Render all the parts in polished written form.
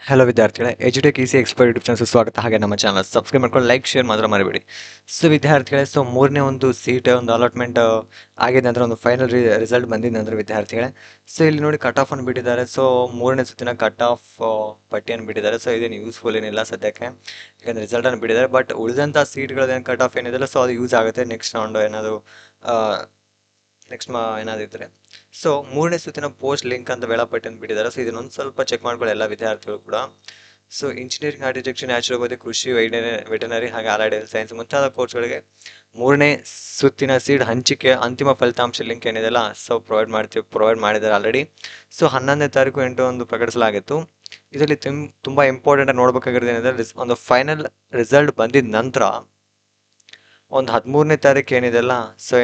Hello ವಿದ್ಯಾರ್ಥಿಗಳೇ, ಎಜುಟೆಕ್ EC expert YouTube channel ಸ್ವಾಗತ. ಹಾಗೆ ನಮ್ಮ ಚಾನಲ್ ಸಬ್ಸ್ಕ್ರೈಬ್ ಮಾಡ್ಕೊಂಡು ಲೈಕ್ ಶೇರ್ ಮಾತ್ರ ಮರಿಬೇಡಿ. ಸೊ ವಿದ್ಯಾರ್ಥಿಗಳೇ, ಮೂರನೇ ಒಂದು ಸೀಟ್ ಒಂದು ಅಲಾಟ್ಮೆಂಟ್ ಆಗಿದೆ ನಂತರ ಒಂದು ಫೈನಲ್ ರಿಸಲ್ಟ್ ಬಂದಿದ ನಂತರ ವಿದ್ಯಾರ್ಥಿಗಳೇ, ಸೊ ಇಲ್ಲಿ ನೋಡಿ ಕಟ್ ಆಫ್ ಅನ್ನು ಬಿಟ್ಟಿದ್ದಾರೆ. ಸೊ ಮೂರನೇ ಸುತ್ತಿನ ಕಟ್ ಆಫ್ ಪಟ್ಟಿಯನ್ನು ಬಿಟ್ಟಿದ್ದಾರೆ. ಸೊ ಇದೇನು ಯೂಸ್ಫುಲ್ ಏನಿಲ್ಲ ಸದ್ಯಕ್ಕೆ, ಯಾಕಂದ್ರೆ ರಿಸಲ್ಟ್ ಅನ್ನು ಬಿಟ್ಟಿದ್ದಾರೆ. ಬಟ್ ಉಳಿದಂಥ ಸೀಟ್ಗಳೇನು ಕಟ್ ಆಫ್ ಏನಿದೆ ಸೊ ಅದು ಯೂಸ್ ಆಗುತ್ತೆ ನೆಕ್ಸ್ಟ್ ರೌಂಡ್ ಏನಾದರೂ ಏನಾದ್ರು ಇದ್ರೆ. ಸೊ ಮೂರನೇ ಸುತ್ತಿನ ಪೋಸ್ಟ್ ಲಿಂಕ್ ಅಂತ ವೇಳಾಪಟ್ಟಿಯನ್ನು ಬಿಟ್ಟಿದ್ದಾರೆ. ಸೊ ಇದನ್ನೊಂದು ಸ್ವಲ್ಪ ಚೆಕ್ ಮಾಡ್ಕೊಳ್ಳಿ ಎಲ್ಲ ವಿದ್ಯಾರ್ಥಿಗಳು ಕೂಡ. ಸೊ ಇಂಜಿನಿಯರಿಂಗ್, ಆರ್ಕಿಟೆಕ್ಚರ್, ನ್ಯಾಚುರೋಪತಿ, ಕೃಷಿ, ವೆಟನರಿ ಹಾಗೆ ಅಲೈಡ್ ಸೈನ್ಸ್ ಮುಂತಾದ ಕೋರ್ಸ್ಗಳಿಗೆ ಮೂರನೇ ಸುತ್ತಿನ ಸೀಟ್ ಹಂಚಿಕೆ ಅಂತಿಮ ಫಲಿತಾಂಶ ಲಿಂಕ್ ಏನಿದೆಲ್ಲ ಸೊ ಪ್ರೊವೈಡ್ ಮಾಡಿದ್ದಾರೆ ಆಲ್ರೆಡಿ. ಸೊ 11ನೇ ತಾರೀಕು 8 ಒಂದು ಪ್ರಕಟಿಸಲಾಗಿತ್ತು. ಇದರಲ್ಲಿ ತುಂಬಾ ಇಂಪಾರ್ಟೆಂಟ್ ಆಗಿ ನೋಡ್ಬೇಕಾಗಿರೋದು ಏನಿದೆ, ಒಂದು ಫೈನಲ್ ರಿಸಲ್ಟ್ ಬಂದಿದ ನಂತರ ಒಂದು 13ನೇ ತಾರೀಕು ಏನಿದೆಲ್ಲ ಸೊ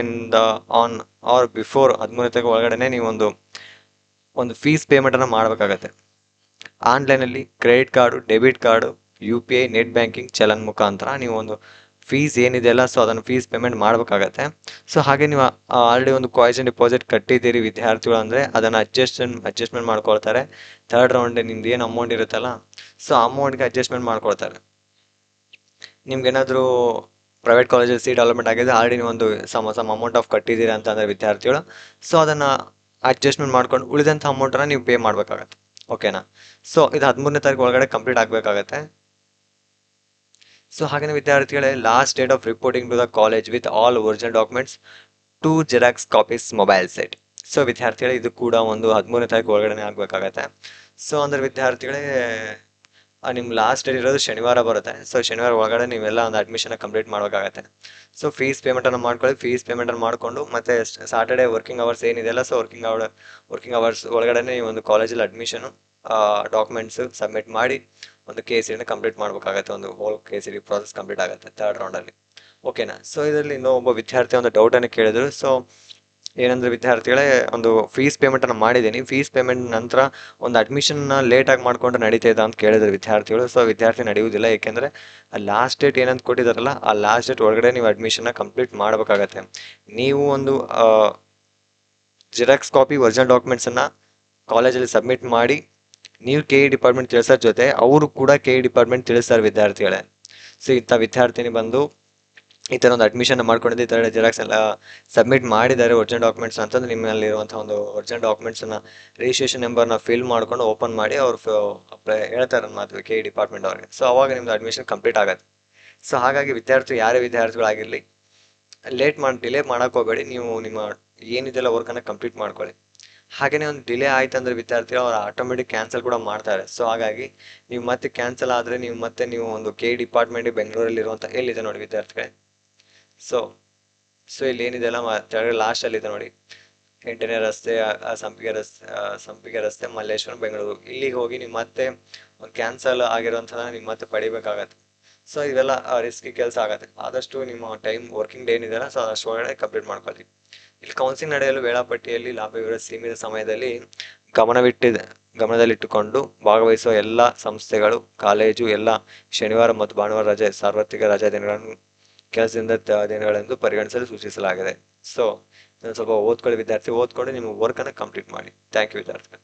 ಆನ್ ಆರ್ ಬಿಫೋರ್ 13ನೇ ತಾರೀಕು ಒಳಗಡೆ ನೀವು ಒಂದು ಫೀಸ್ ಪೇಮೆಂಟನ್ನು ಮಾಡಬೇಕಾಗತ್ತೆ. ಆನ್ಲೈನಲ್ಲಿ credit card, debit card, UPI, net banking, challan ಮುಖಾಂತರ ನೀವು ಒಂದು ಫೀಸ್ ಏನಿದೆಯಲ್ಲ ಸೊ ಅದನ್ನು ಫೀಸ್ ಪೇಮೆಂಟ್ ಮಾಡಬೇಕಾಗತ್ತೆ. ಸೊ ಹಾಗೆ ನೀವು ಆಲ್ರೆಡಿ ಒಂದು ಕಾಯಿನ್ ಡಿಪಾಸಿಟ್ ಕಟ್ಟಿದ್ದೀರಿ ವಿದ್ಯಾರ್ಥಿಗಳು ಅಂದರೆ ಅದನ್ನು ಅಡ್ಜಸ್ಟ್ಮೆಂಟ್ ಮಾಡ್ಕೊಳ್ತಾರೆ. ಥರ್ಡ್ ರೌಂಡ್ ನಿಮ್ದು ಏನು ಅಮೌಂಟ್ ಇರುತ್ತಲ್ಲ ಸೊ ಅಮೌಂಟ್ಗೆ ಅಡ್ಜಸ್ಟ್ಮೆಂಟ್ ಮಾಡ್ಕೊಳ್ತಾರೆ. ನಿಮ್ಗೇನಾದರೂ ಪ್ರೈವೇಟ್ ಕಾಲೇಜಲ್ಲಿ ಸೀಟ್ ಡೆವಲಪ್ಮೆಂಟ್ ಆಗಿದೆ, ಆಲ್ರೆಡಿ ನೀವು ಒಂದು ಸಮ್ ಅಮೌಂಟ್ ಆಫ್ ಕಟ್ಟಿದ್ದೀರಾ ಅಂತ ಅಂದರೆ ವಿದ್ಯಾರ್ಥಿಗಳು ಸೊ ಅದನ್ನು ಅಡ್ಜಸ್ಟ್ಮೆಂಟ್ ಮಾಡ್ಕೊಂಡು ಉಳಿದಂಥ ಅಮೌಂಟನ್ನು ನೀವು ಪೇ ಮಾಡಬೇಕಾಗತ್ತೆ. ಓಕೆನಾ? ಸೊ ಇದು 13ನೇ ತಾರೀಕು ಒಳಗಡೆ ಕಂಪ್ಲೀಟ್ ಆಗಬೇಕಾಗತ್ತೆ. ಸೊ ಹಾಗೆ ವಿದ್ಯಾರ್ಥಿಗಳೇ, last date of reporting to the college with all original documents 2 xerox copies mobile set. So ವಿದ್ಯಾರ್ಥಿಗಳೇ, ಇದು ಕೂಡ ಒಂದು 13ನೇ ತಾರೀಕು ಒಳಗಡೆ ಆಗಬೇಕಾಗತ್ತೆ. ಸೊ ಅಂದರೆ ವಿದ್ಯಾರ್ಥಿಗಳೇ, ನಿಮ್ಮ ಲಾಸ್ಟ್ ಡೇಟ್ ಇರೋದು ಶನಿವಾರ ಬರುತ್ತೆ. ಸೊ ಶನಿವಾರ ಒಳಗಡೆ ನೀವೆಲ್ಲ ಒಂದು ಅಡ್ಮಿಷನ್ ಕಂಪ್ಲೀಟ್ ಮಾಡಬೇಕಾಗತ್ತೆ. ಸೊ ಫೀಸ್ ಪೇಮೆಂಟನ್ನು ಮಾಡ್ಕೊಳ್ಳಿ. ಫೀಸ್ ಪೇಮೆಂಟನ್ನು ಮಾಡಿಕೊಂಡು ಮತ್ತೆ ಸಾಟರ್ಡೆ ವರ್ಕಿಂಗ್ ಅವರ್ಸ್ ಏನಿದೆಯಲ್ಲ ಸೊ ವರ್ಕಿಂಗ್ ಅವರ್ಸ್ ಒಳಗಡೆ ನೀವು ಒಂದು ಕಾಲೇಜಲ್ಲಿ ಅಡ್ಮಿಷನು ಡಾಕ್ಯುಮೆಂಟ್ಸ್ ಸಬ್ಮಿಟ್ ಮಾಡಿ ಒಂದು KCD ಕಂಪ್ಲೀಟ್ ಮಾಡಬೇಕಾಗತ್ತೆ. ಒಂದು ಹೋಲ್ KCD ಪ್ರಾಸೆಸ್ ಕಂಪ್ಲೀಟ್ ಆಗುತ್ತೆ ಥರ್ಡ್ ರೌಂಡಲ್ಲಿ. ಓಕೆನಾ? ಸೊ ಇದರಲ್ಲಿ ಇನ್ನೊಬ್ಬ ವಿದ್ಯಾರ್ಥಿ ಒಂದು ಡೌಟನ್ನು ಕೇಳಿದ್ರು. ಸೊ ಏನಂದ್ರೆ ವಿದ್ಯಾರ್ಥಿಗಳೇ, ಒಂದು ಫೀಸ್ ಪೇಮೆಂಟನ್ನು ಮಾಡಿದ್ದೀನಿ, ಫೀಸ್ ಪೇಮೆಂಟ್ ನಂತರ ಒಂದು ಅಡ್ಮಿಷನ್ನ ಲೇಟಾಗಿ ಮಾಡಿಕೊಂಡು ನಡೀತಾ ಅಂತ ಕೇಳಿದ್ರು ವಿದ್ಯಾರ್ಥಿಗಳು. ಸೊ ವಿದ್ಯಾರ್ಥಿ ನಡೆಯುವುದಿಲ್ಲ, ಏಕೆಂದರೆ ಆ ಲಾಸ್ಟ್ ಡೇಟ್ ಏನಂತ ಕೊಟ್ಟಿದ್ದಾರಲ್ಲ ಆ ಲಾಸ್ಟ್ ಡೇಟ್ ಒಳಗಡೆ ನೀವು ಅಡ್ಮಿಷನ್ನ ಕಂಪ್ಲೀಟ್ ಮಾಡಬೇಕಾಗತ್ತೆ. ನೀವು ಒಂದು ಜೆರಾಕ್ಸ್ ಕಾಪಿ ಒರಿಜಿನಲ್ ಡಾಕ್ಯುಮೆಂಟ್ಸನ್ನು ಕಾಲೇಜಲ್ಲಿ ಸಬ್ಮಿಟ್ ಮಾಡಿ ನೀವು KE ಡಿಪಾರ್ಟ್ಮೆಂಟ್ ತಿಳಿಸೋದ್ರ ಜೊತೆ ಅವರು ಕೂಡ KE ಡಿಪಾರ್ಟ್ಮೆಂಟ್ ತಿಳಿಸ್ತಾರೆ ವಿದ್ಯಾರ್ಥಿಗಳೇ. ಸೊ ಇಂಥ ವಿದ್ಯಾರ್ಥಿನಿ ಬಂದು ಈ ಥರ ಒಂದು ಅಡ್ಮಿಷನ್ ಮಾಡ್ಕೊಂಡಿದ್ದು, ಈ ಥರ ಜೆರಾಕ್ಸ್ ಎಲ್ಲ ಸಬ್ಮಿಟ್ ಮಾಡಿದ್ದಾರೆ ಒರಿಜಿನಲ್ ಡಾಕ್ಯುಮೆಂಟ್ಸ್ ಅಂತಂದ್ರೆ ನಿಮ್ಮಲ್ಲಿರುವಂಥ ಒಂದು ಒರಿಜಿನಲ್ ಡಾಕ್ಯುಮೆಂಟ್ಸನ್ನು ರಿಜಿಸ್ಟ್ರೇಷನ್ ನಂಬರ್ನ ಫಿಲ್ ಮಾಡ್ಕೊಂಡು ಓಪನ್ ಮಾಡಿ ಅವ್ರು ಹೇಳ್ತಾರೆ ಮಾತು KE ಡಿಪಾರ್ಟ್ಮೆಂಟ್ ಅವ್ರಿಗೆ. ಸೊ ಅವಾಗ ನಿಮ್ದು ಅಡ್ಮಿಷನ್ ಕಂಪ್ಲೀಟ್ ಆಗುತ್ತೆ. ಸೊ ಹಾಗಾಗಿ ಯಾರೇ ವಿದ್ಯಾರ್ಥಿಗಳಾಗಿರಲಿ ಡಿಲೇ ಮಾಡೋಕೆ ಹೋಗಬೇಡಿ. ನೀವು ನಿಮ್ಮ ಏನಿದೆಲ್ಲ ವರ್ಕನ್ನು ಕಂಪ್ಲೀಟ್ ಮಾಡ್ಕೊಳ್ಳಿ. ಹಾಗೆಯೇ ಒಂದು ಡಿಲೇ ಆಯ್ತು ಅಂದರೆ ವಿದ್ಯಾರ್ಥಿಗಳು ಅವ್ರು ಆಟೋಮೆಟಿಕ್ ಕ್ಯಾನ್ಸಲ್ ಕೂಡ ಮಾಡ್ತಾರೆ. ಸೊ ಹಾಗಾಗಿ ನೀವು ಮತ್ತೆ ಕ್ಯಾನ್ಸಲ್ ಆದರೆ ನೀವು ಒಂದು KE ಡಿಪಾರ್ಟ್ಮೆಂಟ್ ಬೆಂಗಳೂರಲ್ಲಿ ಇರುವಂಥ ಎಲ್ಲಿದೆ ನೋಡಿ ವಿದ್ಯಾರ್ಥಿಗಳೇ. ಸೊ ಇಲ್ಲಿ ಏನಿದೆಲ್ಲ ಲಾಸ್ಟಲ್ಲಿ ಇದೆ ನೋಡಿ, 8ನೇ ರಸ್ತೆ, ಸಂಪಿಗೆ ರಸ್ತೆ, ಮಲ್ಲೇಶ್ವರಂ, ಬೆಂಗಳೂರು. ಇಲ್ಲಿಗೆ ಹೋಗಿ ನೀವು ಮತ್ತೆ ಒಂದು ಕ್ಯಾನ್ಸಲ್ ಆಗಿರೋಂಥದ್ದು ನೀವು ಮತ್ತೆ ಪಡಿಬೇಕಾಗತ್ತೆ. ಸೊ ಇವೆಲ್ಲ ರಿಸ್ಕಿ ಕೆಲಸ ಆಗುತ್ತೆ. ಆದಷ್ಟು ನಿಮ್ಮ ವರ್ಕಿಂಗ್ ಡೇ ಏನಿದೆಯಲ್ಲ ಸೊ ಅದಷ್ಟು ಒಳಗಡೆ ಕಂಪ್ಲೀಟ್ ಇಲ್ಲಿ ಕೌನ್ಸಿಲಿಂಗ್ ನಡೆಯಲು ವೇಳಾಪಟ್ಟಿಯಲ್ಲಿ ಲಭ್ಯವಿರುವ ಸೀಮಿತ ಸಮಯದಲ್ಲಿ ಗಮನದಲ್ಲಿಟ್ಟುಕೊಂಡು ಭಾಗವಹಿಸುವ ಎಲ್ಲ ಸಂಸ್ಥೆಗಳು, ಕಾಲೇಜು ಎಲ್ಲ ಶನಿವಾರ ಮತ್ತು ಭಾನುವಾರ ರಜೆ, ಸಾರ್ವತ್ರಿಕ ರಜಾ ದಿನಗಳನ್ನು ಕೆಲಸದಿಂದ ದಿನಗಳೆಂದು ಪರಿಗಣಿಸಲು ಸೂಚಿಸಲಾಗಿದೆ. ಸೊ ಸ್ವಲ್ಪ ಓದ್ಕೊಳ್ಳಿ ವಿದ್ಯಾರ್ಥಿ, ಓದ್ಕೊಂಡು ನಿಮ್ಮ ವರ್ಕನ್ನು ಕಂಪ್ಲೀಟ್ ಮಾಡಿ. ಥ್ಯಾಂಕ್ ಯು ವಿದ್ಯಾರ್ಥಿಗಳು.